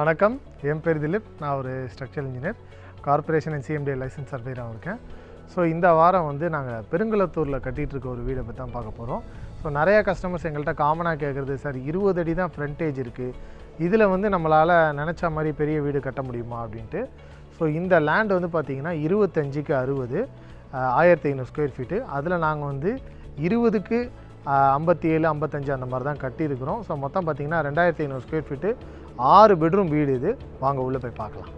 வணக்கம், என் பேர் திலீப். நான் ஒரு structural engineer, corporation and CMD licence சர்வேராக இருக்கேன். ஸோ இந்த வாரம் நாங்கள் பெருங்குளத்தூரில் கட்டிகிட்டு இருக்க ஒரு வீடை பற்றி தான் பார்க்க போகிறோம். ஸோ நிறையா கஸ்டமர்ஸ் எங்கள்கிட்ட காமனாக கேட்குறது, சார் 20 அடி தான் ஃப்ரண்டேஜ் இருக்குது, இதில் நம்மளால் நினச்ச மாதிரி பெரிய வீடு கட்ட முடியுமா அப்படின்ட்டு. ஸோ இந்த லேண்ட் பார்த்திங்கன்னா 25க்கு 60, 1500 ஸ்கொயர் ஃபீட்டு. அதில் நாங்கள் 20க்கு 57, 55 அந்த மாதிரி தான் கட்டியிருக்கிறோம். ஸோ மொத்தம் பார்த்திங்கன்னா 2500 ஸ்கொயர் ஃபீட்டு, 6 பெட்ரூம் வீடு இது. வாங்க உள்ளே போய் பார்க்கலாம்.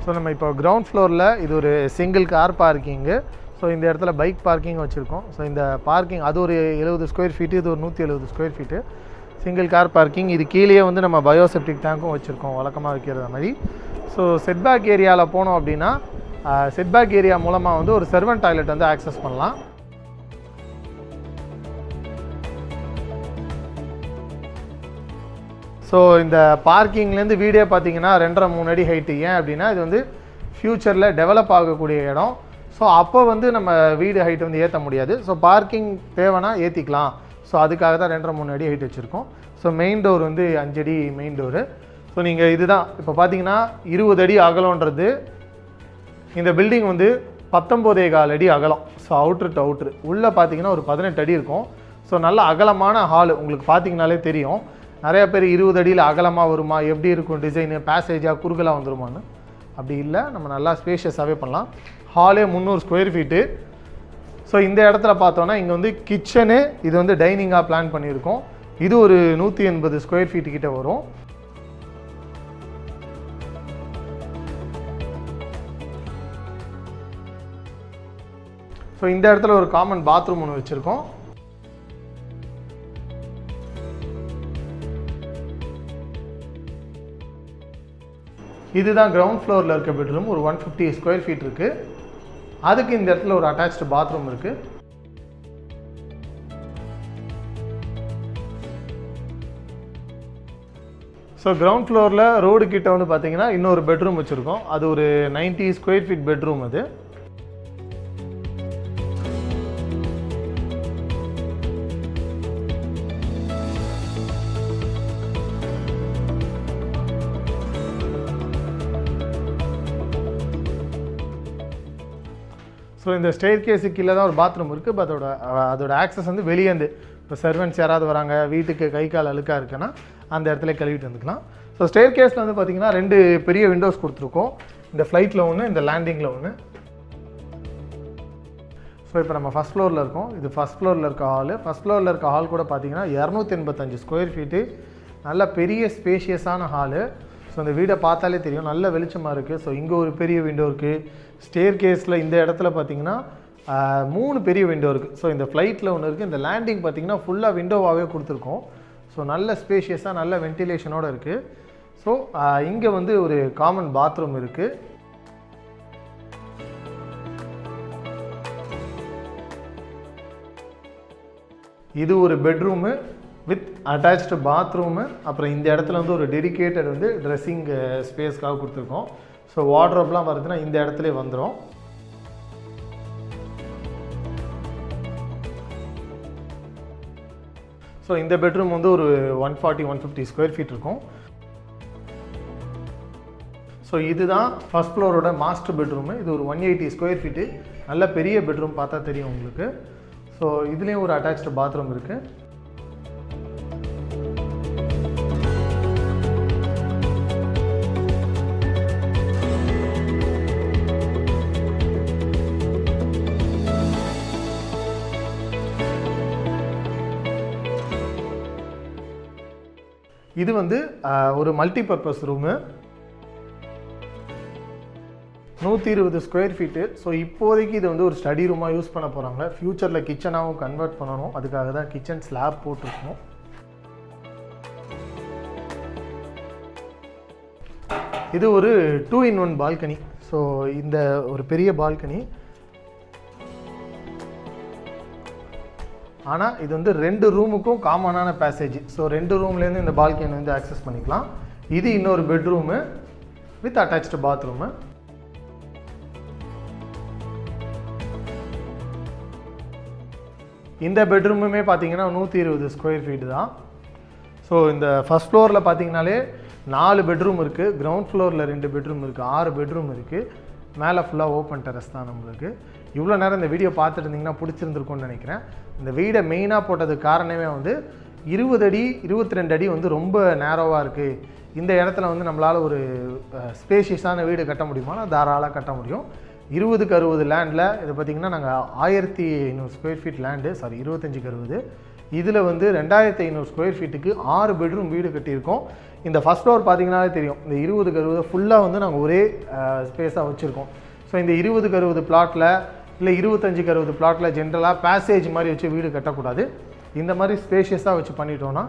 ஸோ நம்ம இப்போ கிரவுண்ட் ஃப்ளோரில் இது ஒரு சிங்கிள் கார் பார்க்கிங்கு. ஸோ இந்த இடத்துல பைக் பார்க்கிங் வச்சுருக்கோம். ஸோ இந்த பார்க்கிங் அது ஒரு 70 ஸ்கொயர் ஃபீட்டு, இது ஒரு 170 square feet single car parking. இது கீழே நம்ம பயோசெப்டிக் டேங்க்கும் வச்சுருக்கோம் வழக்கமாக வைக்கிறது மாதிரி. ஸோ செட்பேக் ஏரியாவில் போனோம் அப்படின்னா செட்பேக் ஏரியா மூலமாக ஒரு சர்வன்ட் டாய்லெட் ஆக்சஸ் பண்ணலாம். ஸோ இந்த பார்க்கிங்லேருந்து வீடே பார்த்தீங்கன்னா 2.5-3 அடி ஹைட்டு. ஏன் அப்படின்னா இது ஃப்யூச்சரில் டெவலப் ஆகக்கூடிய இடம். ஸோ அப்போ நம்ம வீடு ஹைட்டு ஏற்ற முடியாது. ஸோ பார்க்கிங் தேவைன்னா ஏற்றிக்கலாம். ஸோ அதுக்காக தான் 2.5-3 அடி ஹைட் வச்சுருக்கோம். ஸோ மெயின் டோர் 5 அடி மெயின் டோரு. ஸோ நீங்கள் இதுதான் இப்போ பார்த்தீங்கன்னா 20 அடி அகலன்றது. இந்த பில்டிங் 19.25 அடி அகலம். ஸோ அவுட்ரு டு அவுட்ரு உள்ளே பார்த்தீங்கன்னா ஒரு 18 அடி இருக்கும். ஸோ நல்ல அகலமான ஹாலு. உங்களுக்கு பார்த்தீங்கனாலே தெரியும். நிறைய பேர் 20 அடியில் அகலமாக வருமா, எப்படி இருக்கும் டிசைனு, பேசேஜாக குறுகலாக வந்துருமான்னு. அப்படி இல்லை, நம்ம நல்லா ஸ்பேஷியஸாகவே பண்ணலாம். ஹாலே 300 ஸ்கொயர் ஃபீட்டு. ஸோ இந்த இடத்துல பார்த்தோன்னா இங்கே கிச்சனு, இது டைனிங்காக பிளான் பண்ணியிருக்கோம். இது ஒரு 180 ஸ்கொயர் ஃபீட்டு கிட்ட வரும். ஸோ இந்த இடத்துல ஒரு காமன் பாத்ரூம் ஒன்று வச்சுருக்கோம். இதுதான் கிரவுண்ட் ஃப்ளோரில் இருக்க பெட்ரூம். ஒரு 150 ஸ்கொயர் ஃபீட் இருக்குது. அதுக்கு இந்த இடத்துல ஒரு அட்டாச்டு பாத்ரூம் இருக்குது. ஸோ கிரவுண்ட் ஃப்ளோரில் ரோடு கிட்ட பார்த்தீங்கன்னா இன்னொரு பெட்ரூம் வச்சுருக்கோம். அது ஒரு 90 ஸ்கொயர் ஃபீட் பெட்ரூம். அது ஸோ இந்த ஸ்டேர் கேஸுக்கு கீழே தான் ஒரு பாத்ரூம் இருக்குது. பட் அதோட ஆக்சஸ் வெளியேந்து இப்போ சர்வெண்ட்ஸ் யாராவது வராங்க, வீட்டுக்கு கை கால் அழுக்காக இருக்குன்னா அந்த இடத்துல கழுவிட்டு வந்துக்கலாம். ஸோ ஸ்டேர் கேஸில் பார்த்தீங்கன்னா 2 பெரிய விண்டோஸ் கொடுத்துருக்கோம். இந்த ஃப்ளைட்டில் ஒன்று, இந்த லேண்டிங்கில் ஒன்று. ஸோ இப்போ நம்ம ஃபஸ்ட் ஃப்ளோரில் இருக்கோம். இது ஃபஸ்ட் ஃப்ளோரில் இருக்க ஹாலு. ஃபஸ்ட் ஃப்ளோரில் இருக்க ஹால் கூட பார்த்தீங்கன்னா 285 ஸ்கொயர் ஃபீட்டு, நல்ல பெரிய ஸ்பேஷியஸான ஹாலு. ஸோ அந்த வீடை பார்த்தாலே தெரியும், நல்ல வெளிச்சமாக இருக்குது. ஸோ இங்கே ஒரு பெரிய விண்டோ இருக்குது. ஸ்டேர் கேஸில் இந்த இடத்துல பார்த்தீங்கன்னா 3 பெரிய விண்டோ இருக்குது. ஸோ இந்த ஃப்ளைட்டில் ஒன்று இருக்குது. இந்த லேண்டிங் பார்த்தீங்கன்னா ஃபுல்லாக விண்டோவாகவே கொடுத்துருக்கோம். ஸோ நல்ல ஸ்பேஷியஸாக நல்ல வென்டிலேஷனோடு இருக்குது. ஸோ இங்கே ஒரு காமன் பாத்ரூம் இருக்குது. இது ஒரு பெட்ரூமு வித் அட்டாச்டு பாத்ரூமு. அப்புறம் இந்த இடத்துல ஒரு டெடிக்கேட்டட் ட்ரெஸ்ஸிங் ஸ்பேஸ்க்காக கொடுத்துருக்கோம். ஸோ வார்ட்ரோப்லாம் வருதுன்னா இந்த இடத்துல வந்துடும். ஸோ இந்த பெட்ரூம் ஒரு 140-150 ஸ்கொயர் ஃபீட் இருக்கும். ஸோ இதுதான் ஃபஸ்ட் ஃப்ளோரோட மாஸ்டர் பெட்ரூமு. இது ஒரு 180 ஸ்கொயர் ஃபீட்டு, நல்ல பெரிய பெட்ரூம், பார்த்தா தெரியும் உங்களுக்கு. ஸோ இதுலேயும் ஒரு அட்டாச்டு பாத்ரூம் இருக்குது. இது ஒரு multipurpose room, 120 square feet. So இப்போதைக்கு இது ஒரு ஸ்டடி ரூமாக யூஸ் பண்ண போகிறாங்க. ஃப்யூச்சரில் கிச்சனாகவும் கன்வெர்ட் பண்ணணும். அதுக்காக தான் கிச்சன் ஸ்லாப் போட்டிருக்கோம். இது ஒரு 2-in-1 பால்கனி. ஸோ ஸோ இந்த ஒரு பெரிய பால்கனி. ஆனால் இது வந்து 2 ரூமுக்கும் காமனான பேசேஜ். ஸோ 2 ரூம்லேருந்து இந்த பால்கனி வந்து ஆக்சஸ் பண்ணிக்கலாம். இது இன்னொரு பெட்ரூமு வித் அட்டாச்டு பாத்ரூமு. இந்த பெட்ரூமுமே பார்த்தீங்கன்னா 120 ஸ்கொயர் ஃபீட் தான். ஸோ இந்த ஃபஸ்ட் ஃப்ளோரில் பார்த்தீங்கனாலே 4 பெட்ரூம் இருக்குது. கிரவுண்ட் ஃப்ளோரில் 2 பெட்ரூம் இருக்குது. 6 பெட்ரூம் இருக்குது. மேலே ஃபுல்லாக ஓப்பன் டெரஸ் தான் நம்மளுக்கு. இவ்வளோ நேரம் இந்த வீடியோ பார்த்துட்டு இருந்தீங்கன்னா பிடிச்சிருந்துருக்கும்னு நினைக்கிறேன். இந்த வீடை மெயினாக போட்டதுக்கு காரணமே வந்து 20 அடி 22 அடி வந்து ரொம்ப நேரோவாக இருக்குது. இந்த இடத்துல வந்து நம்மளால் ஒரு ஸ்பேஷியஸான வீடு கட்ட முடியுமானா தாராளமாக கட்ட முடியும். 20க்கு 60 லேண்டில் இது பார்த்திங்கன்னா நாங்கள் 1500 ஸ்கொயர் ஃபீட் லேண்டு, 25க்கு 60. இதில் வந்து 2500 ஸ்கொயர் ஃபீட்டுக்கு 6 பெட்ரூம் வீடு கட்டியிருக்கோம். இந்த ஃபஸ்ட் ஃப்ளோர் பார்த்தீங்கன்னாலே தெரியும். இந்த 20க்கு 60 ஃபுல்லாக வந்து நாங்கள் ஒரே ஸ்பேஸாக வச்சுருக்கோம். ஸோ இந்த 20க்கு 60 பிளாட்டில் இல்லை 25க்கு 60 பிளாட்டில் ஜென்ரலாக பேசேஜ் மாதிரி வச்சு வீடு கட்டக்கூடாது. இந்த மாதிரி ஸ்பேஷியஸாக வச்சு பண்ணிட்டோன்னா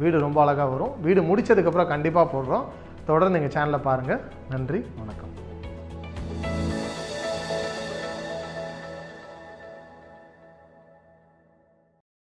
வீடு ரொம்ப அழகாக வரும். வீடு முடித்ததுக்கப்புறம் கண்டிப்பாக போடுறோம். தொடர்ந்து எங்கள் சேனலை பாருங்கள். நன்றி, வணக்கம்.